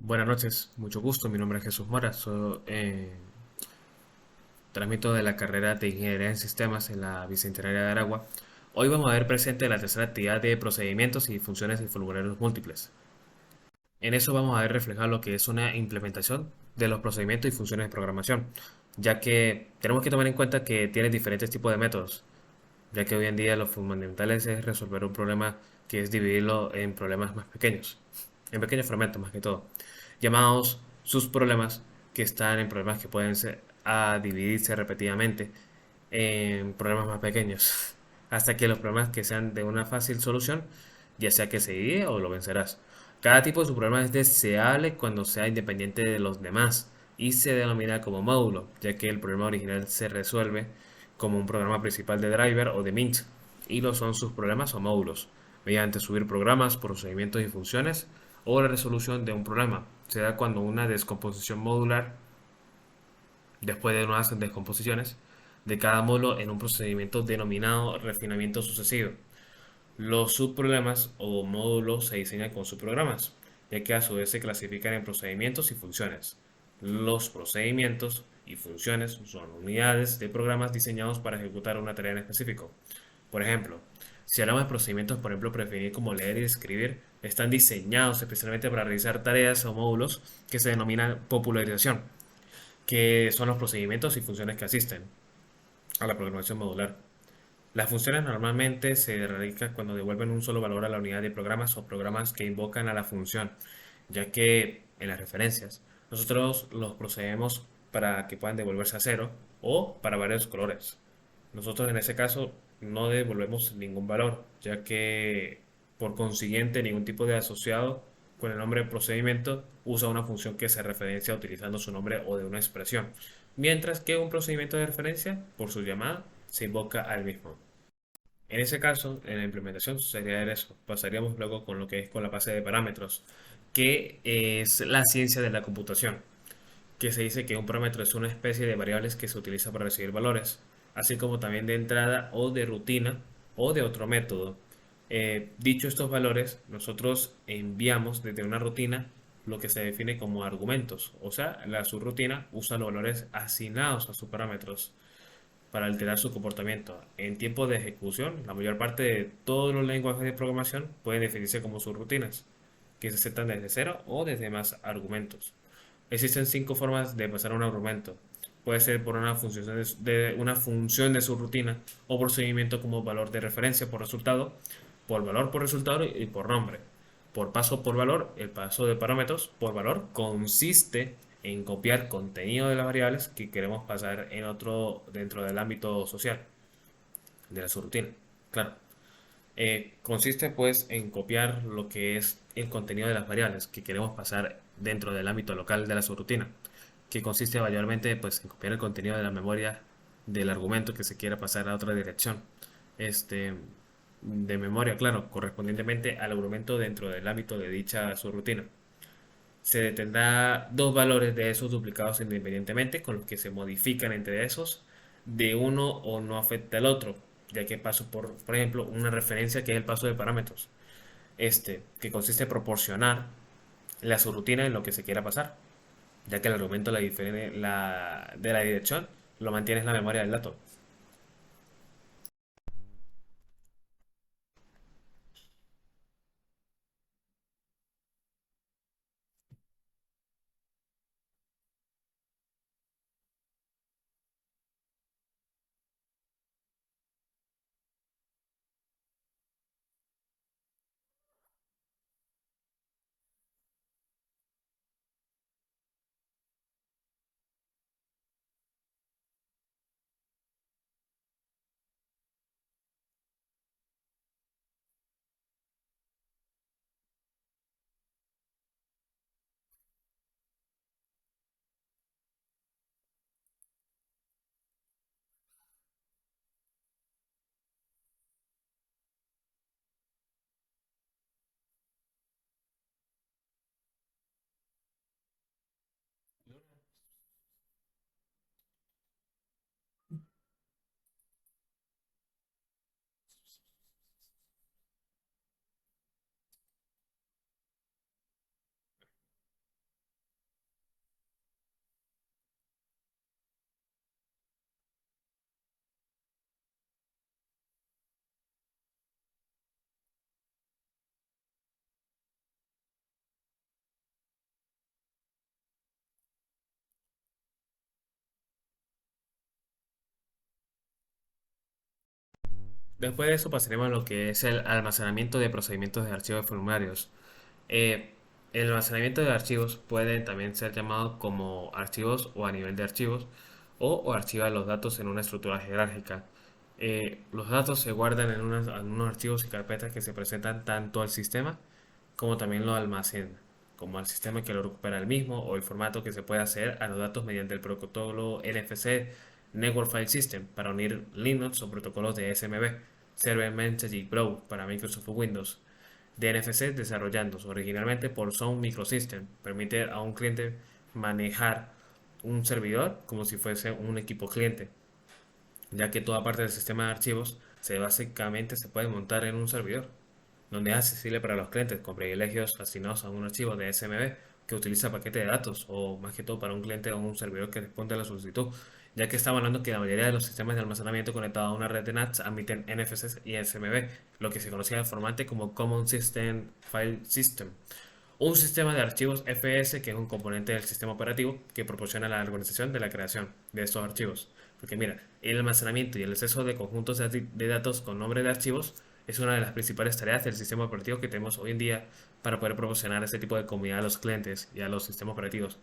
Buenas noches, mucho gusto. Mi nombre es Jesús Mora. Transmito de la carrera de Ingeniería en Sistemas en la Bicentenaria de Aragua. Hoy vamos a ver presente la tercera actividad de procedimientos y funciones de formularios múltiples. En eso vamos a ver reflejado lo que es una implementación de los procedimientos y funciones de programación, ya que tenemos que tomar en cuenta que tiene diferentes tipos de métodos, ya que hoy en día lo fundamental es resolver un problema que es dividirlo en problemas más pequeños, en pequeños fragmentos más que todo, llamados sus problemas, que están en problemas que pueden ser a dividirse repetidamente en problemas más pequeños, hasta que los problemas que sean de una fácil solución, ya sea que se divide o lo vencerás. Cada tipo de su problema es deseable cuando sea independiente de los demás y se denomina como módulo, ya que el problema original se resuelve como un programa principal de driver o de Mint, y lo son sus problemas o módulos, mediante subir programas, procedimientos y funciones, o la resolución de un problema. Se da cuando una descomposición modular, después de unas descomposiciones, de cada módulo en un procedimiento denominado refinamiento sucesivo. Los subproblemas o módulos se diseñan con subprogramas, ya que a su vez se clasifican en procedimientos y funciones. Los procedimientos y funciones son unidades de programas diseñados para ejecutar una tarea en específico. Por ejemplo, si hablamos de procedimientos, por ejemplo, predefinir como leer y escribir, están diseñados especialmente para realizar tareas o módulos que se denominan popularización, que son los procedimientos y funciones que asisten a la programación modular. Las funciones normalmente se realizan cuando devuelven un solo valor a la unidad de programas o programas que invocan a la función, ya que en las referencias nosotros los procedemos para que puedan devolverse a cero o para varios colores. Nosotros en ese caso no devolvemos ningún valor, ya que por consiguiente ningún tipo de asociado con el nombre de procedimiento usa una función que se referencia utilizando su nombre o de una expresión, mientras que un procedimiento de referencia, por su llamada, se invoca al mismo. En ese caso, en la implementación sucedería eso. Pasaríamos luego con lo que es con la base de parámetros, que es la ciencia de la computación, que se dice que un parámetro es una especie de variables que se utiliza para recibir valores, así como también de entrada o de rutina o de otro método. Dicho estos valores, nosotros enviamos desde una rutina lo que se define como argumentos, o sea, la subrutina usa los valores asignados a sus parámetros para alterar su comportamiento. En tiempo de ejecución, la mayor parte de todos los lenguajes de programación pueden definirse como subrutinas, que se aceptan desde cero o desde más argumentos. Existen cinco formas de pasar un argumento. Puede ser por una función de subrutina o procedimiento como valor de referencia por resultado, por valor por resultado y por nombre. Por paso por valor, el paso de parámetros por valor consiste en copiar contenido de las variables que queremos pasar en otro dentro del ámbito social de la subrutina. Claro. Consiste pues en copiar lo que es el contenido de las variables que queremos pasar dentro del ámbito local de la subrutina, que consiste mayormente pues en copiar el contenido de la memoria del argumento que se quiera pasar a otra dirección. Este, de memoria, claro, correspondientemente al argumento dentro del ámbito de dicha subrutina. Se detendrá dos valores de esos duplicados independientemente, con los que se modifican entre esos, de uno o no afecta al otro, ya que paso por ejemplo, una referencia que es el paso de parámetros, que consiste en proporcionar la subrutina en lo que se quiera pasar, ya que el argumento de la dirección lo mantiene en la memoria del dato. Después de eso pasaremos a lo que es el almacenamiento de procedimientos de archivos de formularios. Eh, el almacenamiento de archivos puede también ser llamado como archivos o a nivel de archivos o archivar los datos en una estructura jerárquica. Los datos se guardan en unos archivos y carpetas que se presentan tanto al sistema como también lo almacena, como al sistema que lo recupera el mismo o el formato que se puede hacer a los datos mediante el protocolo NFC Network File System para unir Linux o protocolos de SMB, Server Messaging Broker para Microsoft Windows. DNFC desarrollados originalmente por Sun Microsystem, permite a un cliente manejar un servidor como si fuese un equipo cliente, ya que toda parte del sistema de archivos básicamente se puede montar en un servidor, donde es accesible para los clientes con privilegios asignados a un archivo de SMB que utiliza paquete de datos o más que todo para un cliente o un servidor que responde a la solicitud, ya que estamos hablando que la mayoría de los sistemas de almacenamiento conectados a una red de NAS admiten NFS y SMB, lo que se conocía formalmente como Common System File System. Un sistema de archivos FS que es un componente del sistema operativo que proporciona la organización de la creación de estos archivos. Porque mira, el almacenamiento y el acceso de conjuntos de datos con nombre de archivos es una de las principales tareas del sistema operativo que tenemos hoy en día para poder proporcionar este tipo de comodidad a los clientes y a los sistemas operativos.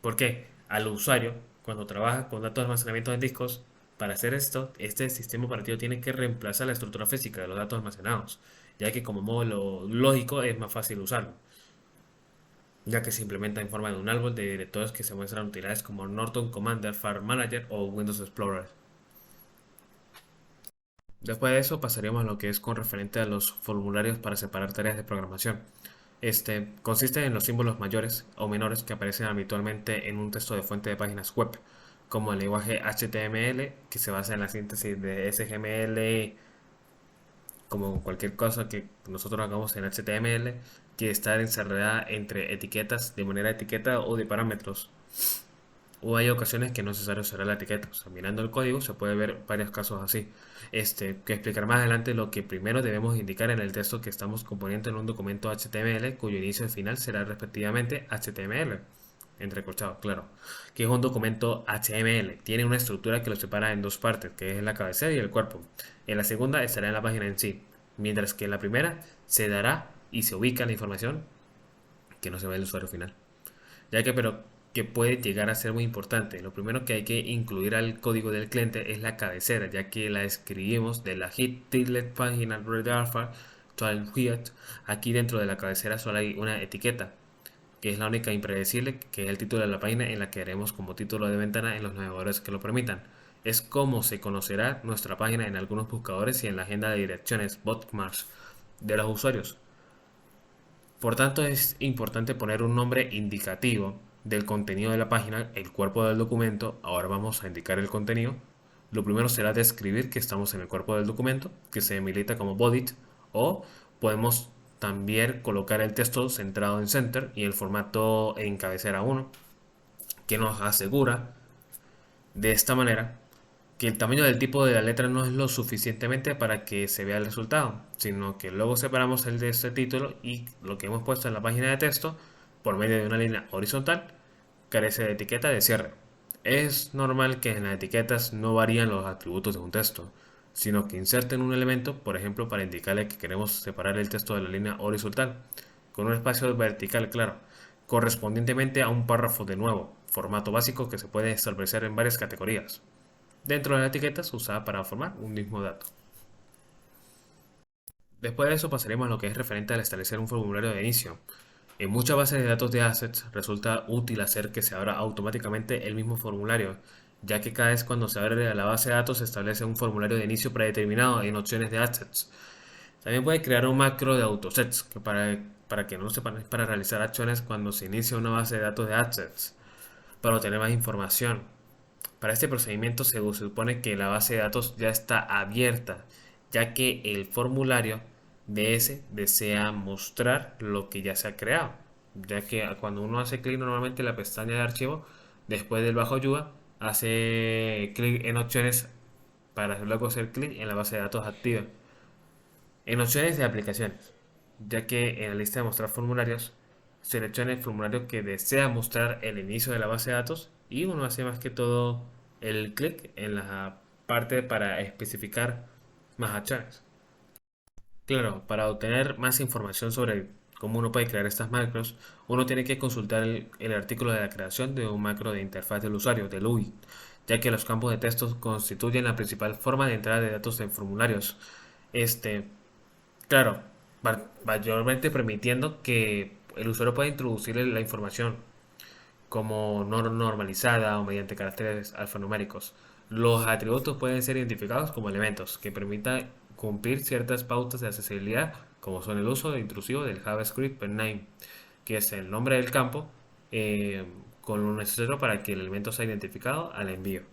¿Por qué? Al usuario, cuando trabaja con datos de almacenamiento en discos, para hacer esto, este sistema operativo tiene que reemplazar la estructura física de los datos almacenados, ya que como modo lógico es más fácil usarlo, ya que se implementa en forma de un árbol de directorios que se muestran utilidades como Norton Commander, File Manager o Windows Explorer. Después de eso pasaríamos a lo que es con referente a los formularios para separar tareas de programación. Este consiste en los símbolos mayores o menores que aparecen habitualmente en un texto de fuente de páginas web, como el lenguaje HTML, que se basa en la síntesis de SGML, como cualquier cosa que nosotros hagamos en HTML, que está encerrada entre etiquetas de manera etiqueta o de parámetros. O hay ocasiones que no es necesario cerrar la etiqueta. O sea, mirando el código se puede ver varios casos así. Que explicar más adelante lo que primero debemos indicar en el texto que estamos componiendo en un documento HTML cuyo inicio y final será respectivamente HTML. Entrecorchado, claro. Que es un documento HTML. Tiene una estructura que lo separa en dos partes, que es la cabecera y el cuerpo. En la segunda estará en la página en sí. Mientras que en la primera se dará y se ubica la información que no se ve el usuario final, ya que pero que puede llegar a ser muy importante. Lo primero que hay que incluir al código del cliente es la cabecera, ya que la escribimos de la hit tilde página red alpha aquí dentro de la cabecera solo hay una etiqueta que es la única impredecible, que es el título de la página en la que haremos como título de ventana en los navegadores que lo permitan. Es como se conocerá nuestra página en algunos buscadores y en la agenda de direcciones bookmarks de los usuarios. Por tanto, es importante poner un nombre indicativo del contenido de la página, el cuerpo del documento. Ahora vamos a indicar el contenido. Lo primero será describir que estamos en el cuerpo del documento, que se milita como body, o podemos también colocar el texto centrado en center y el formato en cabecera 1, que nos asegura de esta manera que el tamaño del tipo de la letra no es lo suficientemente para que se vea el resultado, sino que luego separamos el de este título y lo que hemos puesto en la página de texto por medio de una línea horizontal carece de etiqueta de cierre. Es normal que en las etiquetas no varían los atributos de un texto, sino que inserten un elemento, por ejemplo, para indicarle que queremos separar el texto de la línea horizontal, con un espacio vertical claro, correspondientemente a un párrafo de nuevo, formato básico que se puede establecer en varias categorías dentro de la etiqueta usada para formar un mismo dato. Después de eso pasaremos a lo que es referente al establecer un formulario de inicio. En muchas bases de datos de assets resulta útil hacer que se abra automáticamente el mismo formulario, ya que cada vez cuando se abre la base de datos se establece un formulario de inicio predeterminado en opciones de assets. También puede crear un macro de autosets, que para que no sepan es para realizar acciones cuando se inicia una base de datos de assets, para obtener más información. Para este procedimiento se supone que la base de datos ya está abierta, ya que el formulario de ese desea mostrar lo que ya se ha creado, ya que cuando uno hace clic normalmente en la pestaña de archivo, después del bajo ayuda, hace clic en opciones para luego hacer clic en la base de datos activa. En opciones de aplicaciones, ya que en la lista de mostrar formularios, selecciona el formulario que desea mostrar el inicio de la base de datos y uno hace más que todo el clic en la parte para especificar más acciones. Claro, para obtener más información sobre cómo uno puede crear estas macros, uno tiene que consultar el artículo de la creación de un macro de interfaz del usuario, del UI, ya que los campos de texto constituyen la principal forma de entrada de datos en formularios. Este, claro, mayormente permitiendo que el usuario pueda introducir la información como no normalizada o mediante caracteres alfanuméricos. Los atributos pueden ser identificados como elementos que permitan cumplir ciertas pautas de accesibilidad, como son el uso intrusivo del JavaScript per name, que es el nombre del campo, eh, con lo necesario para que el elemento sea identificado al envío.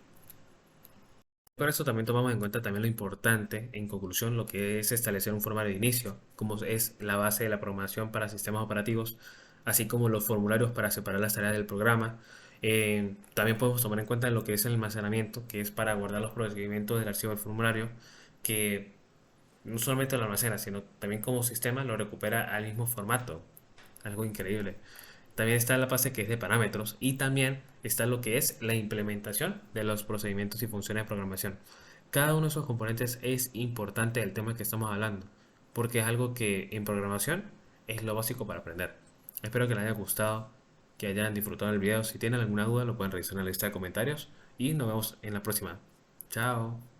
Por eso también tomamos en cuenta también lo importante, en conclusión, lo que es establecer un formulario de inicio, como es la base de la programación para sistemas operativos, así como los formularios para separar las tareas del programa. También podemos tomar en cuenta lo que es el almacenamiento, que es para guardar los procedimientos del archivo del formulario, que no solamente lo almacena, sino también como sistema lo recupera al mismo formato. Algo increíble. También está la fase que es de parámetros y también está lo que es la implementación de los procedimientos y funciones de programación. Cada uno de esos componentes es importante del tema que estamos hablando, porque es algo que en programación es lo básico para aprender. Espero que les haya gustado, que hayan disfrutado del video. Si tienen alguna duda lo pueden revisar en la lista de comentarios y nos vemos en la próxima. Chao.